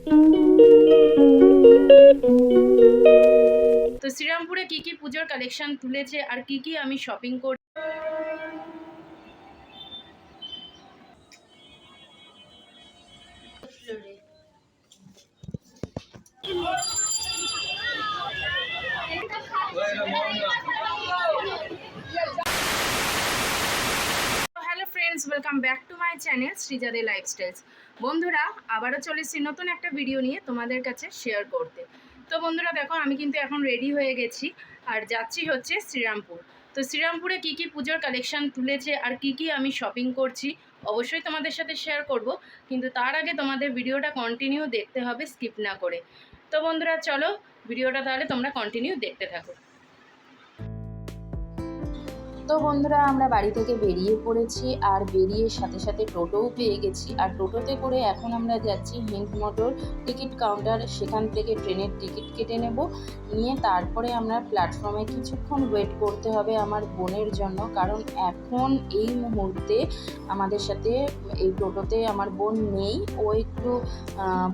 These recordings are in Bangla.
তো শ্রীরামপুরে কি কি পুজোর কালেকশন তুলেছে আর কি কি আমি শপিং করি। Hello friends, welcome back to my channel শ্রীজাদে লাইফস্টাইলস। বন্ধুরা, আবারও চলেছি নতুন একটা ভিডিও নিয়ে তোমাদের কাছে শেয়ার করতে। তো বন্ধুরা দেখো, আমি কিন্তু এখন রেডি হয়ে গেছি আর যাচ্ছি হচ্ছে শ্রীরামপুর। তো শ্রীরামপুরে কি কি পুজোর কালেকশন তুলেছে আর কি কি আমি শপিং করছি অবশ্যই তোমাদের সাথে শেয়ার করব, কিন্তু তার আগে তোমাদের ভিডিওটা কন্টিনিউ দেখতে হবে, স্কিপ না করে। তো বন্ধুরা চলো, ভিডিওটা তাহলে তোমরা কন্টিনিউ দেখতে থাকো। তো বন্ধুরা, আমরা বাড়ি থেকে বেরিয়ে পড়েছি আর বেরিয়ে সাথে সাথে টোটোও পেয়ে গেছি। আর টোটোতে করে এখন আমরা যাচ্ছি হিন্দ মোটর টিকিট কাউন্টার, সেখান থেকে ট্রেনের টিকিট কেটে নেব। নিয়ে তারপরে আমরা প্ল্যাটফর্মে কিছুক্ষণ ওয়েট করতে হবে আমার বোনের জন্য, কারণ এখন এই মুহূর্তে আমাদের সাথে এই টোটোতে আমার বোন নেই। ও একটু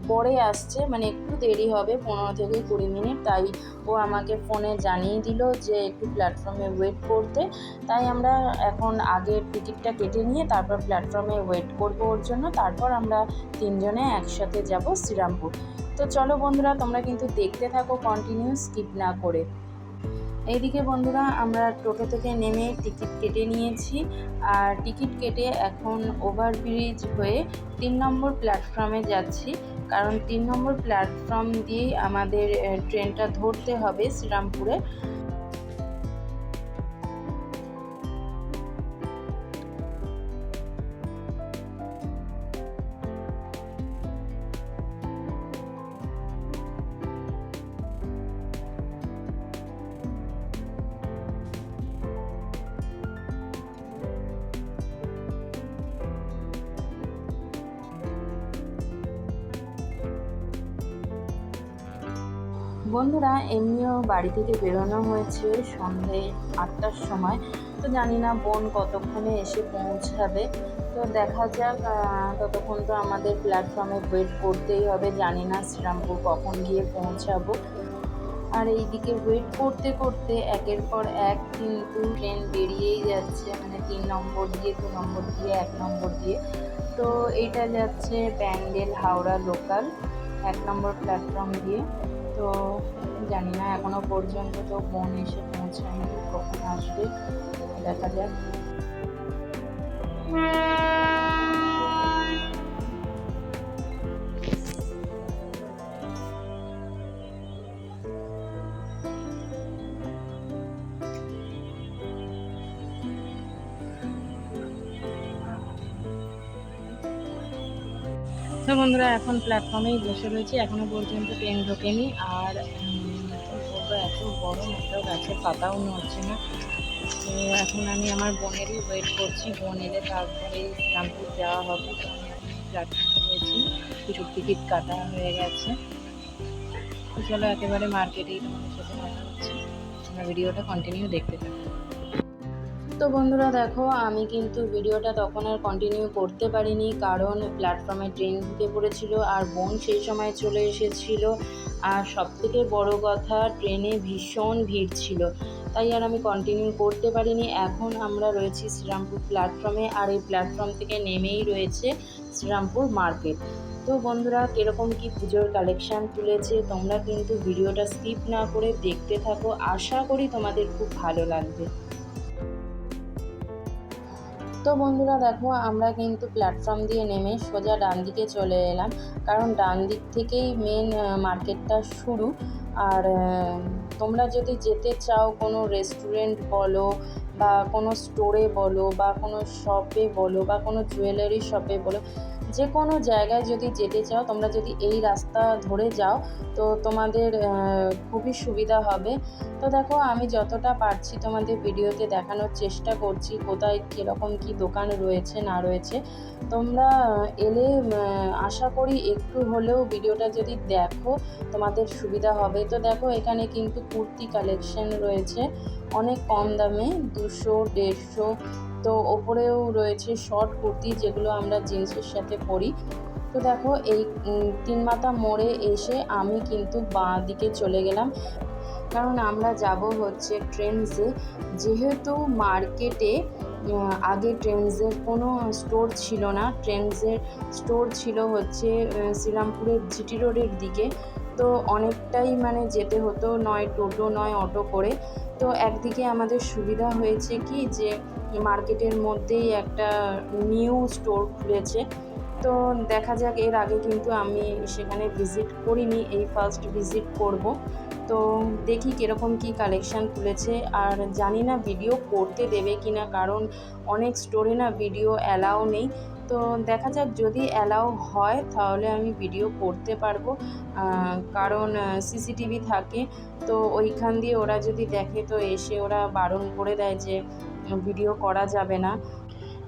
পরে আসছে, মানে একটু দেরি হবে, 15 থেকে 20 মিনিট। তাই ও আমাকে ফোনে জানিয়ে দিল যে একটু প্ল্যাটফর্মে ওয়েট করতে। তাই আমরা এখন আগের টিকিটটা কেটে নিয়ে তারপর প্ল্যাটফর্মে ওয়েট করব ওর জন্য। তারপর আমরা তিনজনে একসাথে যাব শ্রীরামপুর। তো চলো বন্ধুরা, তোমরা কিন্তু দেখতে থাকো কন্টিনিউ, স্কিপ না করে। এইদিকে বন্ধুরা, আমরা টোটো থেকে নেমে টিকিট কেটে নিয়েছি আর টিকিট কেটে এখন ওভারব্রিজ হয়ে 3 নম্বর প্ল্যাটফর্মে যাচ্ছি, কারণ 3 নম্বর প্ল্যাটফর্ম দিয়েই আমাদের ট্রেনটা ধরতে হবে শ্রীরামপুরে। বন্ধুরা, এমনিও বাড়ি থেকে বেরোনো হয়েছে সন্ধে 8টার সময়। তো জানি না বোন কতক্ষণে এসে পৌঁছাবে। তো দেখা যাক, ততক্ষণ তো আমাদের প্ল্যাটফর্মে ওয়েট করতেই হবে। জানি না শ্রীরামপুর কখন গিয়ে পৌঁছাবো। আর এইদিকে ওয়েট করতে করতে একের পর এক কিন্তু ট্রেন বেরিয়েই যাচ্ছে, মানে 3 নম্বর দিয়ে, 2 নম্বর দিয়ে, 1 নম্বর দিয়ে। তো এইটা যাচ্ছে ব্যান্ডেল হাওড়া লোকাল 1 নম্বর প্ল্যাটফর্ম দিয়ে। তো জানি না এখনো পর্যন্ত তো বোন এসে পৌঁছায়নি, কখন আসবে দেখা যাক। তো বন্ধুরা, এখন প্ল্যাটফর্মেই বসে রয়েছি, এখনো পর্যন্ত ট্রেন ঢোকেনি। আর এত গরম, একটা গাছের পাতাও নড়ছে না। তো এখন আমি আমার বোনেরই ওয়েট করছি, বোন এলে তারপরে শ্রীরামপুর যাওয়া হবে। তো আমি এখন প্ল্যাটফর্মে রয়েছি, কিছু টিকিট কাটা হয়ে গেছে। তো চলো একেবারে মার্কেটেই তোমাদের সাথে কথা হচ্ছে, আমরা ভিডিওটা কন্টিনিউ দেখতে থাকি। তো বন্ধুরা দেখো, আমি কিন্তু ভিডিওটা তখন আর কন্টিনিউ করতে পারিনি, কারণ প্ল্যাটফর্মে ট্রেন ঢুকে পড়েছিল আর বোন সেই সময় চলে এসেছিল। আর সবথেকে বড় কথা, ট্রেনে ভীষণ ভিড় ছিল, তাই আর আমি কন্টিনিউ করতে পারিনি। এখন আমরা রয়েছি শ্রীরামপুর প্ল্যাটফর্মে, আর এই প্ল্যাটফর্ম থেকে নেমেই রয়েছে শ্রীরামপুর মার্কেট। তো বন্ধুরা, কীরকম কী পুজোর কালেকশান তুলেছে তোমরা কিন্তু ভিডিওটা স্কিপ না করে দেখতে থাকো, আশা করি তোমাদের খুব ভালো লাগবে। তো বন্ধুরা দেখো, আমরা কিন্তু প্ল্যাটফর্ম দিয়ে নেমে সোজা ডান দিকে চলে এলাম, কারণ ডান দিক থেকেই মেন মার্কেটটা শুরু। আর তোমরা যদি যেতে চাও কোনো রেস্টুরেন্ট বলো বা কোনো স্টোরে বলো বা কোনো শপে বলো বা কোনো জুয়েলারি শপে বলো, যে কোনো জায়গায় যদি যেতে চাও, তোমরা যদি এই রাস্তা ধরে যাও তো তোমাদের খুবই সুবিধা হবে। তো দেখো, আমি যতটা পারছি তোমাদের ভিডিওতে দেখানোর চেষ্টা করছি কোথায় কীরকম কী দোকান রয়েছে না রয়েছে। তোমরা এলে আশা করি একটু হলেও ভিডিওটা যদি দেখো তোমাদের সুবিধা হবে। তো দেখো, এখানে কিন্তু কুর্তি কালেকশন রয়েছে অনেক কম দামে, 200-150। তো ওপরেও রয়েছে শর্ট কুর্তি, যেগুলো আমরা জিন্সের সাথে পরি। তো দেখো এই তিনমাথা মোড়ে এসে আমি কিন্তু বাঁ দিকে চলে গেলাম, কারণ আমরা যাব হচ্ছে ট্রেন্ডসে। যেহেতু মার্কেটে আগে ট্রেন্ডসের কোনো স্টোর ছিল না, ট্রেন্ডসের স্টোর ছিল হচ্ছে শ্রীরামপুরের জিটি রোডের দিকে। তো অনেকটাই মানে যেতে হতো, নয় টোটো নয় অটো করে। তো একদিকে আমাদের সুবিধা হয়েছে কি যে মার্কেটের মধ্যেই একটা নিউ স্টোর খুলেছে। তো দেখা যাক, এর আগে কিন্তু আমি সেখানে ভিজিট করিনি, এই ফার্স্ট ভিজিট করব। তো দেখি কীরকম কী কালেকশান তুলেছে, আর জানি না ভিডিও করতে দেবে কি না, কারণ অনেক স্টোরে না ভিডিও অ্যালাউ নেই। তো দেখা যাক, যদি অ্যালাউ হয় তাহলে আমি ভিডিও করতে পারবো, কারণ সিসিটিভি থাকে। তো ওইখান দিয়ে ওরা যদি দেখে তো এসে ওরা বারণ করে দেয় যে ভিডিও করা যাবে না।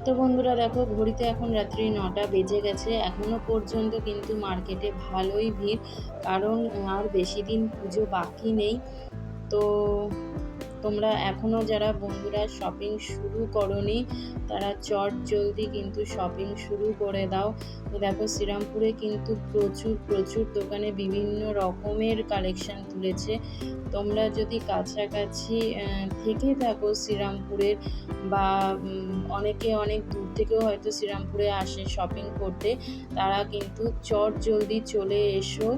তো বন্ধুরা দেখো, ঘড়িতে এখন রাত্রি 9টা বেজে গেছে, এখনও পর্যন্ত কিন্তু মার্কেটে ভালোই ভিড়, কারণ আর বেশি দিন পুজো বাকি নেই। তো তোমরা এখনও যারা বন্ধুরা শপিং শুরু করোনি তারা চট জলদি কিন্তু শপিং শুরু করে দাও। তো দেখো, শ্রীরামপুরে কিন্তু প্রচুর দোকানে বিভিন্ন রকমের কালেকশান তুলেছে। তোমরা যদি কাছাকাছি থেকে থাকো শ্রীরামপুরের, বা অনেকে অনেক দূর থেকেও হয়তো শ্রীরামপুরে আসে শপিং করতে, তারা কিন্তু চট জলদি চলে এসো।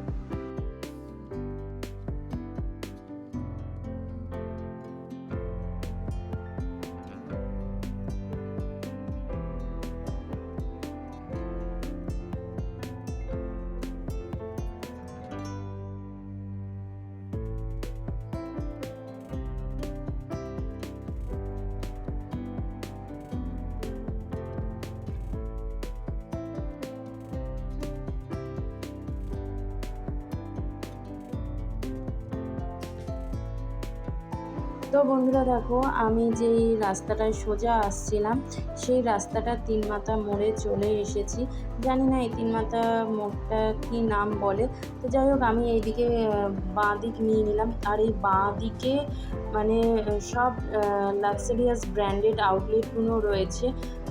তো বন্ধুরা দেখো, আমি যেই রাস্তাটায় সোজা আসছিলাম সেই রাস্তাটা তিনমাথা মোড়ে চলে এসেছি। জানি না এই তিনমাথা মোড়টা কী নাম বলে। তো যাই হোক, আমি এইদিকে বাঁ দিক নিয়ে নিলাম, আর এই বাঁ দিকে মানে সব লাক্সারিয়াস ব্র্যান্ডেড আউটলেটগুলো রয়েছে।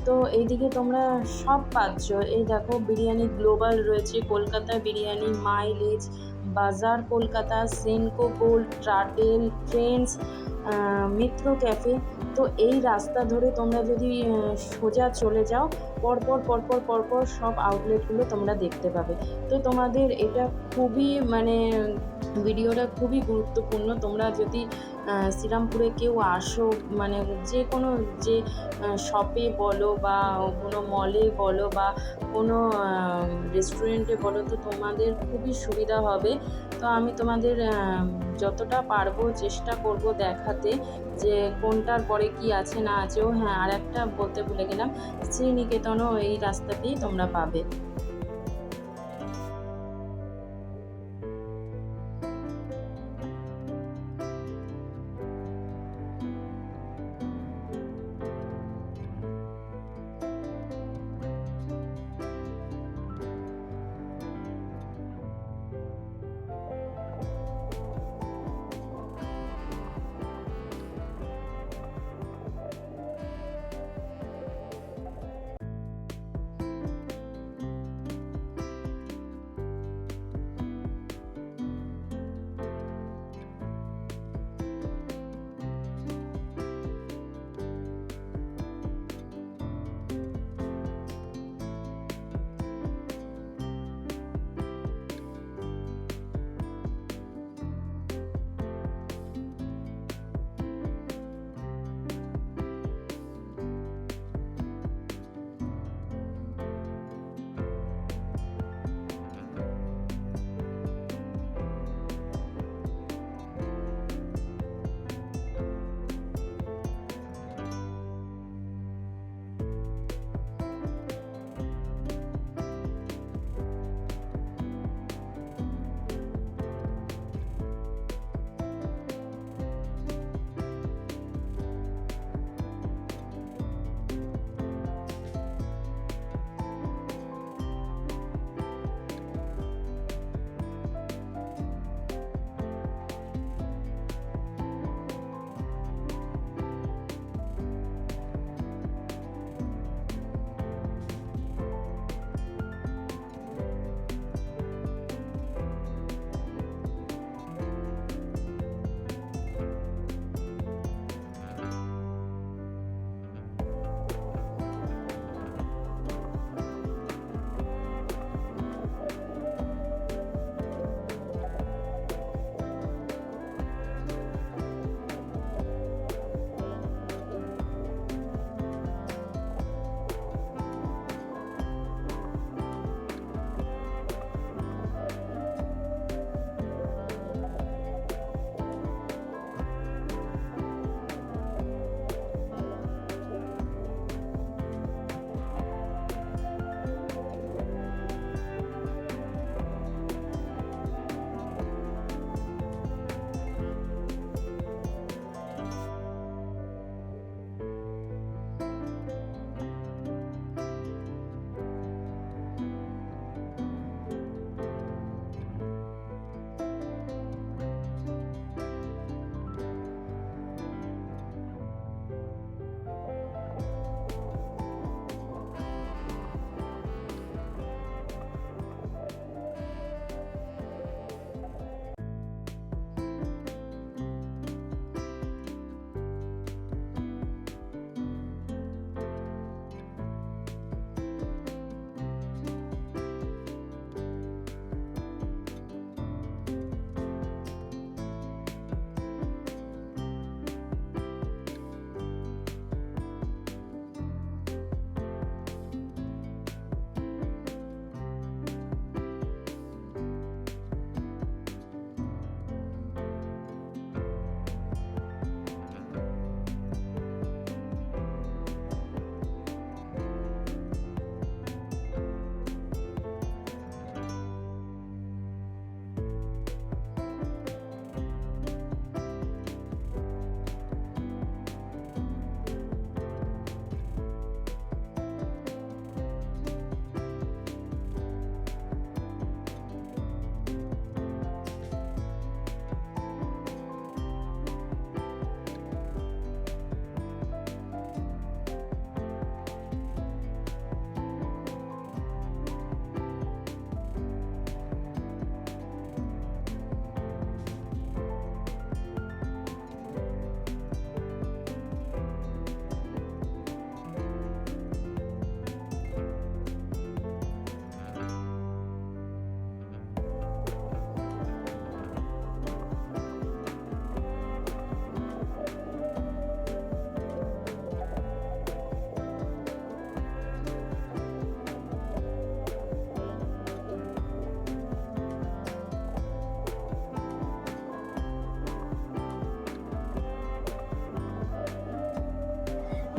তো এইদিকে তোমরা সব পাচ্ছ। এই দেখো, বিরিয়ানি গ্লোবাল রয়েছে, কলকাতা বিরিয়ানি, মাইলেজ, বাজার কলকাতা, সেনকো গোল্ড, ট্রাটেল, ট্রেন্ডস, মিত্র ক্যাফে। তো এই রাস্তা ধরে তোমরা যদি সোজা চলে যাও, পরপর সব আউটলেটগুলো তোমরা দেখতে পাবে। তো তোমাদের এটা খুবই মানে ভিডিওটা খুবই গুরুত্বপূর্ণ। তোমরা যদি শ্রীরামপুরে কেউ আসো, মানে যে কোনো যে শপে বলো বা কোনো মলে বলো বা কোনো রেস্টুরেন্টে বলো, তো তোমাদের খুবই সুবিধা হবে। তো আমি তোমাদের যতটা পারবো চেষ্টা করব দেখাতে যে কোনটার পরে কি আছে না আছে। ও হ্যাঁ, আর একটা বলতে ভুলে গেলাম, শ্রীনিকেতনও এই রাস্তাতেই তোমরা পাবে।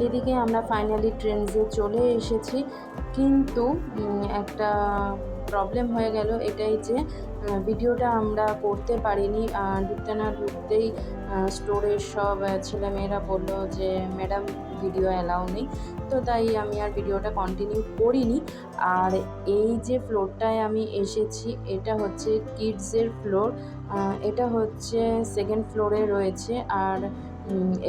এদিকে আমরা ফাইনালি ট্রেন্ডসে চলে এসেছি, কিন্তু একটা প্রবলেম হয়ে গেল, এটাই যে ভিডিওটা আমরা করতে পারিনি। ঢুকতে না ঢুকতেই স্টোরের সব ছেলেমেয়েরা বললো যে ম্যাডাম ভিডিও অ্যালাউ নেই, তো তাই আমি আর ভিডিওটা কন্টিনিউ করিনি। আর এই যে ফ্লোরটায় আমি এসেছি এটা হচ্ছে কিডসের ফ্লোর, এটা হচ্ছে সেকেন্ড ফ্লোরে রয়েছে। আর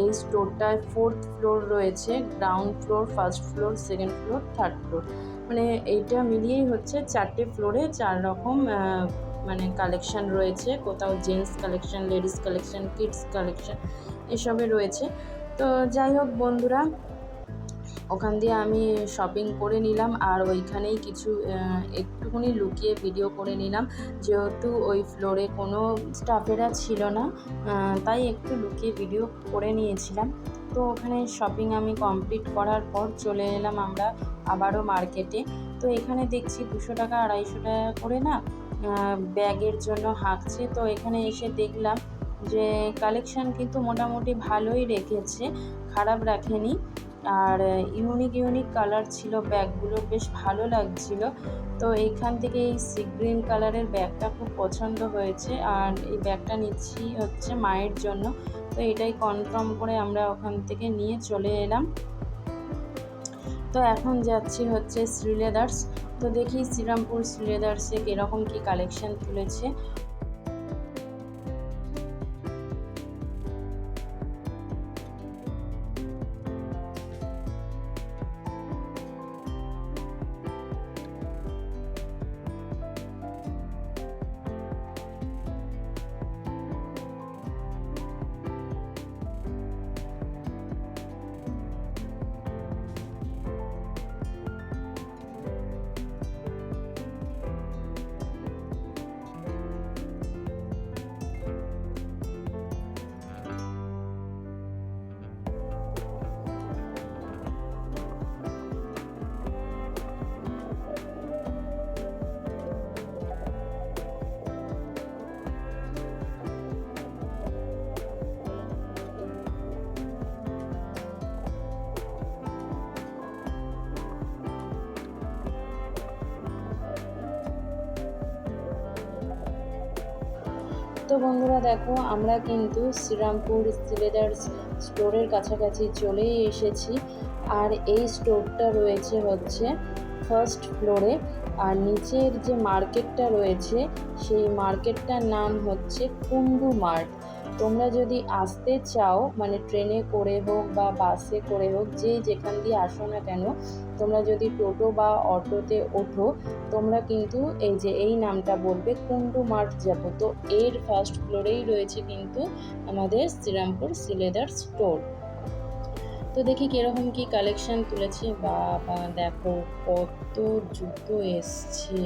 এই স্টোরটায় 4th ফ্লোর রয়েছে, ground floor, first floor, second floor, third floor, মানে এইটা মিলিয়েই হচ্ছে 4টে ফ্লোরে 4 রকম মানে কালেকশান রয়েছে। কোথাও gents collection, ladies collection, kids collection এসবে রয়েছে। তো যাই হোক বন্ধুরা, ওখান দিয়ে আমি শপিং করে নিলাম, আর ওইখানেই কিছু একটুখানি লুকিয়ে ভিডিও করে নিলাম, যেহেতু ওই ফ্লোরে কোনো স্টাফেরা ছিল না, তাই একটু লুকিয়ে ভিডিও করে নিয়েছিলাম। তো ওখানে শপিং আমি কমপ্লিট করার পর চলে এলাম আমরা আবারও মার্কেটে। তো এখানে দেখছি 200 টাকা 250 টাকা করে না ব্যাগের জন্য হাঁকছে। তো এখানে এসে দেখলাম যে কালেকশান কিন্তু মোটামুটি ভালোই রেখেছে, খারাপ রাখেনি। আর ইউনিক কালার ছিল ব্যাগগুলো, বেশ ভালো লাগছিল। তো এইখান থেকে এই সি গ্রিন কালারের ব্যাগটা খুব পছন্দ হয়েছে, আর এই ব্যাগটা নিচ্ছি হচ্ছে মায়ের জন্য। তো এটাই কনফার্ম করে আমরা ওখান থেকে নিয়ে চলে এলাম। তো এখন যাচ্ছি হচ্ছে শ্রীলেদার্স। তো দেখি শ্রীরামপুর শ্রীলেদার্সে কীরকম কী কালেকশান তুলেছে। তো বন্ধুরা দেখো, আমরা কিন্তু শ্রীরামপুর শ্রীলেদার্স স্টোরের কাছাকাছি চলেই এসেছি। আর এই স্টোরটা রয়েছে হচ্ছে ফার্স্ট ফ্লোরে, আর নিচের যে মার্কেটটা রয়েছে সেই মার্কেটটার নাম হচ্ছে কুন্ডু মার্ট। তোমরা যদি আসতে চাও, মানে ট্রেনে করে হোক বা বাসে করে হোক, যে যেখান দিয়ে আসো না কেন, তোমরা যদি টোটো বা অটোতে ওঠো, তোমরা কিন্তু এই যে এই নামটা বলবে কুন্ডু মার্ট যাবো। তো এর ফার্স্ট ফ্লোরেই রয়েছে কিন্তু আমাদের শ্রীরামপুর শ্রীলেদার স্টোর। তো দেখি কীরকম কী কালেকশান তুলেছে। বাবা দেখো কত জুতো এসছে,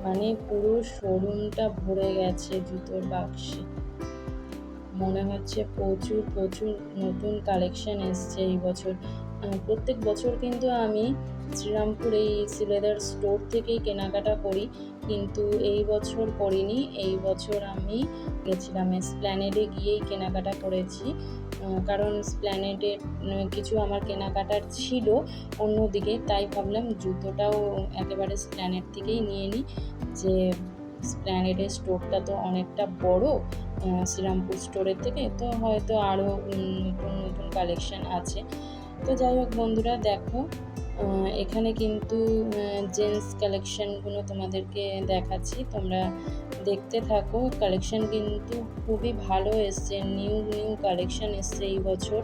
মানে পুরো শোরুমটা ভরে গেছে জুতোর বাক্সে। মনে হচ্ছে প্রচুর নতুন কালেকশান এসছে এই বছর। প্রত্যেক বছর কিন্তু আমি শ্রীরামপুর এই শ্রীলেদার স্টোর থেকেই কেনাকাটা করি, কিন্তু এই বছর করিনি। এই বছর আমি গেছিলাম এসপ্ল্যানেডে, গিয়েই কেনাকাটা করেছি, কারণ এসপ্ল্যানেডে কিছু আমার কেনাকাটার ছিল অন্যদিকে, তাই ভাবলাম জুতোটাও একেবারে এসপ্ল্যানেড থেকেই নিয়ে নিই। যে এসপ্ল্যানেডের স্টোরটা তো অনেকটা বড় শ্রীরামপুর স্টোরের থেকে, তো হয়তো আরও নতুন কালেকশান আছে। তো যাই হোক বন্ধুরা দেখো, এখানে কিন্তু জেন্টস কালেকশানগুলো তোমাদেরকে দেখাচ্ছি, তোমরা দেখতে থাকো। কালেকশান কিন্তু খুবই ভালো এসছে, নিউ কালেকশান এসছে এই বছর।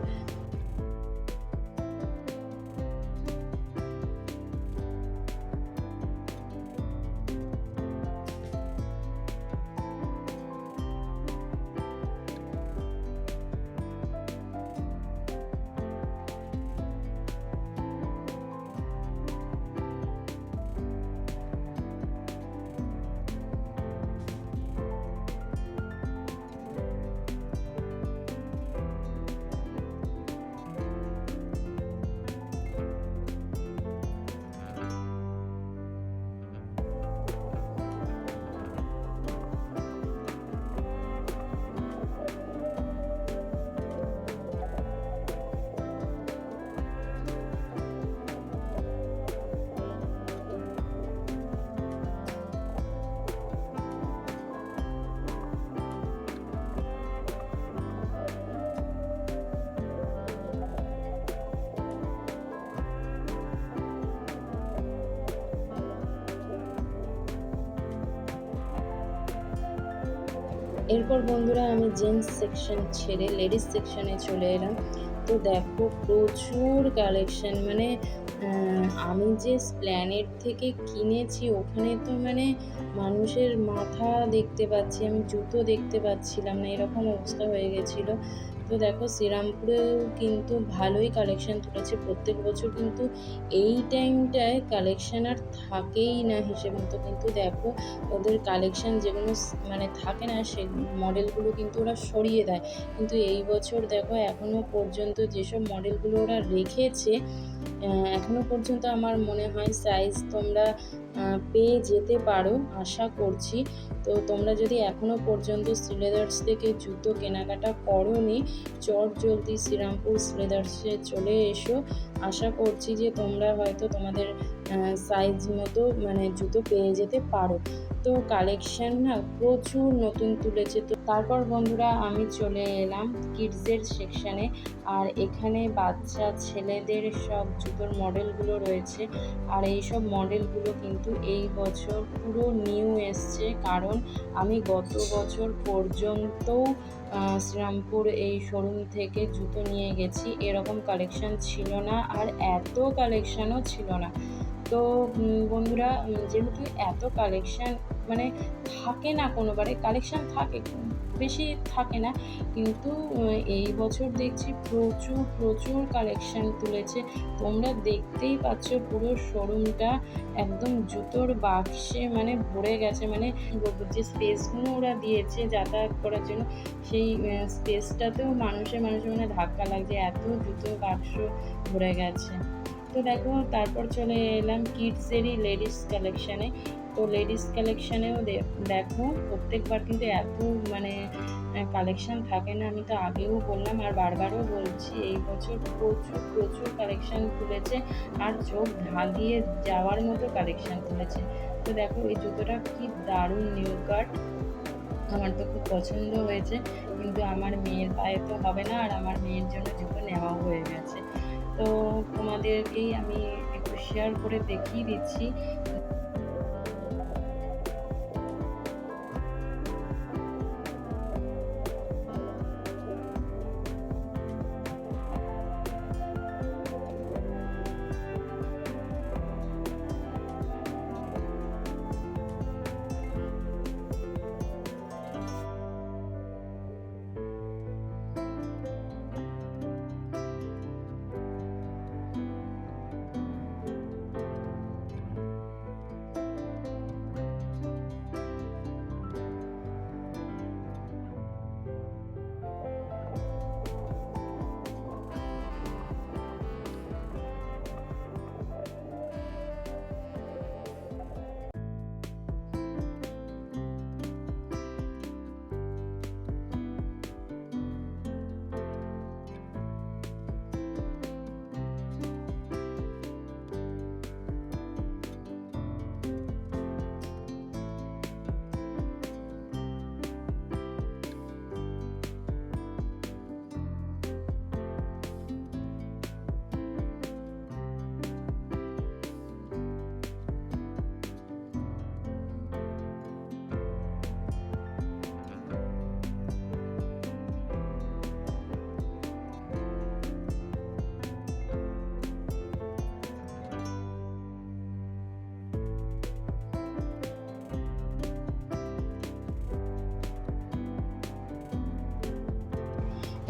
এরপর বন্ধুরা আমি জেন্টস সেকশন ছেড়ে লেডিস সেকশনে চলে এলাম। তো দেখো প্রচুর কালেকশন, মানে আমি যে স্প্ল্যানেড থেকে কিনেছি ওখানে তো মানে মানুষের মাথা দেখতে পাচ্ছি, আমি জুতো দেখতে পাচ্ছিলাম না, এরকম অবস্থা হয়ে গেছিলো। তো দেখো শ্রীরামপুরেও কিন্তু ভালোই কালেকশন তুলেছে। প্রত্যেক বছর কিন্তু এই টাইমটায় কালেকশন আর থাকেই না হিসেব মতো, কিন্তু দেখো ওদের কালেকশন যেগুলো মানে থাকে না সে মডেলগুলো কিন্তু ওরা সরিয়ে দেয়। কিন্তু এই বছর দেখো এখনও পর্যন্ত যেসব মডেলগুলো ওরা রেখেছে এখনও পর্যন্ত আমার মনে হয় সাইজ তোমরা পেয়ে যেতে পারো, আশা করছি। তো তোমরা যদি এখনও পর্যন্ত শ্রীলেদার্স থেকে জুতো কেনাকাটা করোনি, চট জলদি শ্রীরামপুর শ্রীলেদার্সে চলে এসো। আশা করছি যে তোমরা হয়তো তোমাদের সাইজ মতো মানে জুতো পেয়ে যেতে পারো। তো কালেকশন না প্রচুর নতুন তুলেছে। তো তারপর বন্ধুরা আমি চলে এলাম কিডসের সেকশানে, আর এখানে বাচ্চা ছেলেদের সব জুতোর মডেলগুলো রয়েছে। আর এই সব মডেলগুলো কিন্তু এই বছর পুরো নিউ এসছে, কারণ আমি গত বছর পর্যন্তও শ্রীরামপুর এই শোরুম থেকে জুতো নিয়ে গেছি, এরকম কালেকশান ছিল না আর এত কালেকশানও ছিল না। তো বন্ধুরা যেহেতু এত কালেকশান মানে থাকে না, কোনোবারে কালেকশান থাকে বেশি থাকে না, কিন্তু এই বছর দেখছি প্রচুর প্রচুর কালেকশান তুলেছে। তোমরা দেখতেই পাচ্ছ পুরো শোরুমটা একদম জুতোর বাক্সে মানে ভরে গেছে। মানে যে স্পেসগুলো ওরা দিয়েছে যাতায়াত করার জন্য সেই স্পেসটাতেও মানুষে মানে ধাক্কা লাগছে, এত জুতোর বাক্স ভরে গেছে। তো দেখো তারপর চলে এলাম কিডসেরই লেডিস কালেকশানে। তো লেডিস কালেকশানেও দেখো প্রত্যেকবার কিন্তু এত মানে কালেকশান থাকে না, আমি তো আগেও বললাম আর বারবারও বলছি এই বছর প্রচুর প্রচুর কালেকশান তুলেছে আর চোখ ধাঁধিয়ে যাওয়ার মতো কালেকশান তুলেছে। তো দেখো এই জুতোটা কি দারুণ নিউ কাট, আমার তো খুব পছন্দ হয়েছে, কিন্তু আমার মেয়ের পায়ে তো হবে না আর আমার মেয়ের জন্য জুতো নেওয়াও হয়ে গেছে। তো তোমাদেরকেই আমি একটু শেয়ার করে দেখিয়ে দিচ্ছি।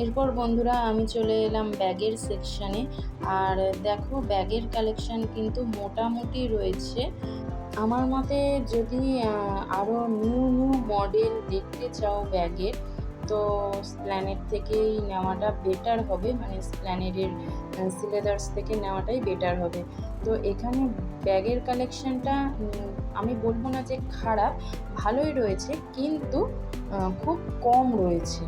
এরপর বন্ধুরা আমি চলে এলাম ব্যাগের সেকশানে, আর দেখো ব্যাগের কালেকশান কিন্তু মোটামুটি রয়েছে। আমার মতে যদি আরও নিউ নিউ মডেল দেখতে চাও ব্যাগের, তো স্প্ল্যানেড থেকেই নেওয়াটা বেটার হবে, মানে স্প্ল্যানেডের শ্রীলেদার্স থেকে নেওয়াটাই বেটার হবে। তো এখানে ব্যাগের কালেকশানটা আমি বলবো না যে খারাপ, ভালোই রয়েছে, কিন্তু খুব কম রয়েছে।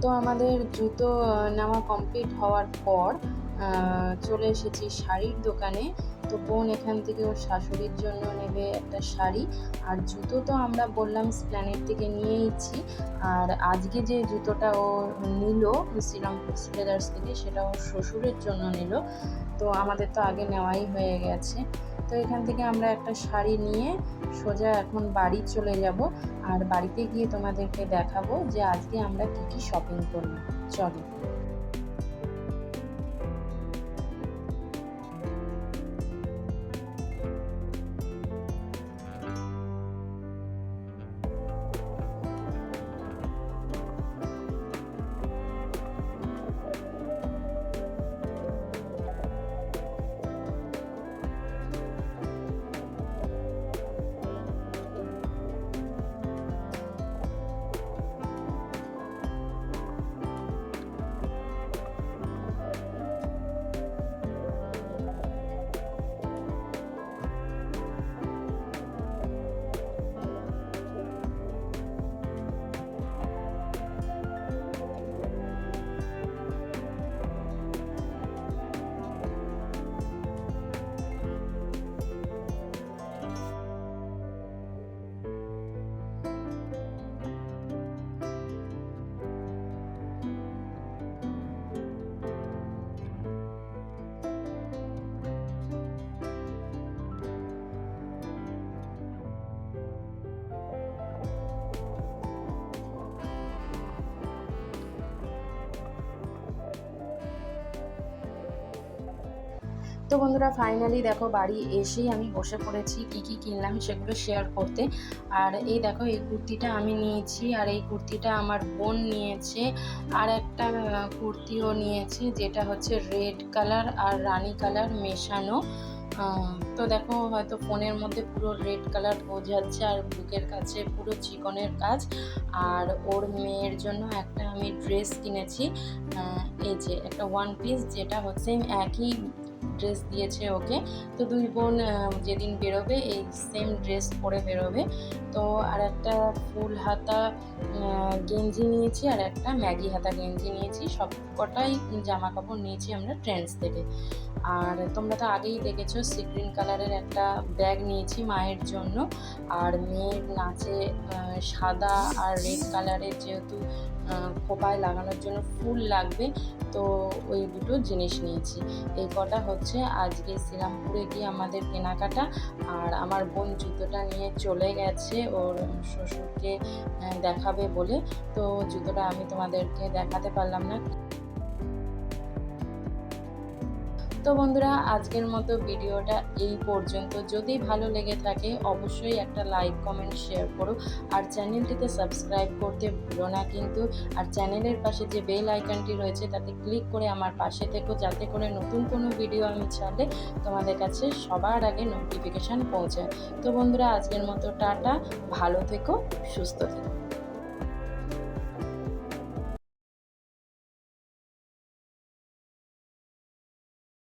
তো আমাদের জুতো নেওয়া কমপ্লিট হওয়ার পর চলে এসেছি শাড়ির দোকানে। তো বোন এখান থেকে ওর শাশুড়ির জন্য নেবে একটা শাড়ি, আর জুতো তো আমরা বললাম স্প্ল্যানেড থেকে নিয়েইছি। আর আজকে যে জুতোটা ও নিল শ্রীরামপুর সিলেদার্স থেকে, সেটা ওর শ্বশুরের জন্য নিল। তো আমাদের তো আগে নেওয়াই হয়ে গেছে। তো এখান থেকে আমরা একটা শাড়ি নিয়ে সোজা এখন বাড়ি চলে যাব, আর বাড়িতে গিয়ে তোমাদেরকে দেখাবো যে আজকে আমরা কী কী শপিং করলাম। চলো। তো বন্ধুরা ফাইনালি দেখো বাড়ি এসেই আমি বসে পড়েছি কী কী কিনলাম সেগুলো শেয়ার করতে। আর এই দেখো এই কুর্তিটা আমি নিয়েছি, আর এই কুর্তিটা আমার বোন নিয়েছে, আর একটা কুর্তিও নিয়েছে যেটা হচ্ছে রেড কালার আর রানি কালার মেশানো। তো দেখো হয়তো ফোনের মধ্যে পুরো রেড কালার বোঝাচ্ছে, আর বুকের কাছে পুরো চিকনের কাজ। আর ওর মেয়ের জন্য একটা আমি ড্রেস কিনেছি, এই যে একটা ওয়ান পিস, যেটা হচ্ছে একই ড্রেস দিয়েছে ওকে। তো দুই বোন যেদিন বেরোবে এই সেম ড্রেস পরে বেরোবে। তো আর একটা ফুল হাতা গেঞ্জি নিয়েছি, আর একটা ম্যাগি হাতা গেঞ্জি নিয়েছি। সব কটাই জামা কাপড় নিয়েছি আমরা ট্রেন্ডস থেকে। আর তোমরা তো আগেই দেখেছো সি গ্রিন কালারের একটা ব্যাগ নিয়েছি মায়ের জন্য। আর মেয়ের নাচে সাদা আর রেড কালারের যেহেতু খোপায় লাগানোর জন্য ফুল লাগবে, তো ওই দুটো জিনিস নিয়েছি। এই কটা হচ্ছে আজকে শ্রীরামপুরে গিয়ে আমাদের কেনাকাটা। আর আমার বোন জুতোটা নিয়ে চলে গেছে ওর শ্বশুরকে দেখাবে বলে, তো জুতোটা আমি তোমাদেরকে দেখাতে পারলাম না। তো বন্ধুরা আজকের মতো ভিডিওটা এই পর্যন্ত। যদি ভালো লেগে থাকে অবশ্যই একটা লাইক কমেন্ট শেয়ার করো, আর চ্যানেলটিতে সাবস্ক্রাইব করতে ভুলো না কিন্তু। আর চ্যানেলের পাশে যে বেল আইকনটি রয়েছে তাতে ক্লিক করে আমার পাশে থেকো, যাতে করে নতুন কোনো ভিডিও আমি ছাড়লে তোমাদের কাছে সবার আগে নোটিফিকেশান পৌঁছায়। তো বন্ধুরা আজকের মতো টাটা, ভালো থেকো, সুস্থ থেকো।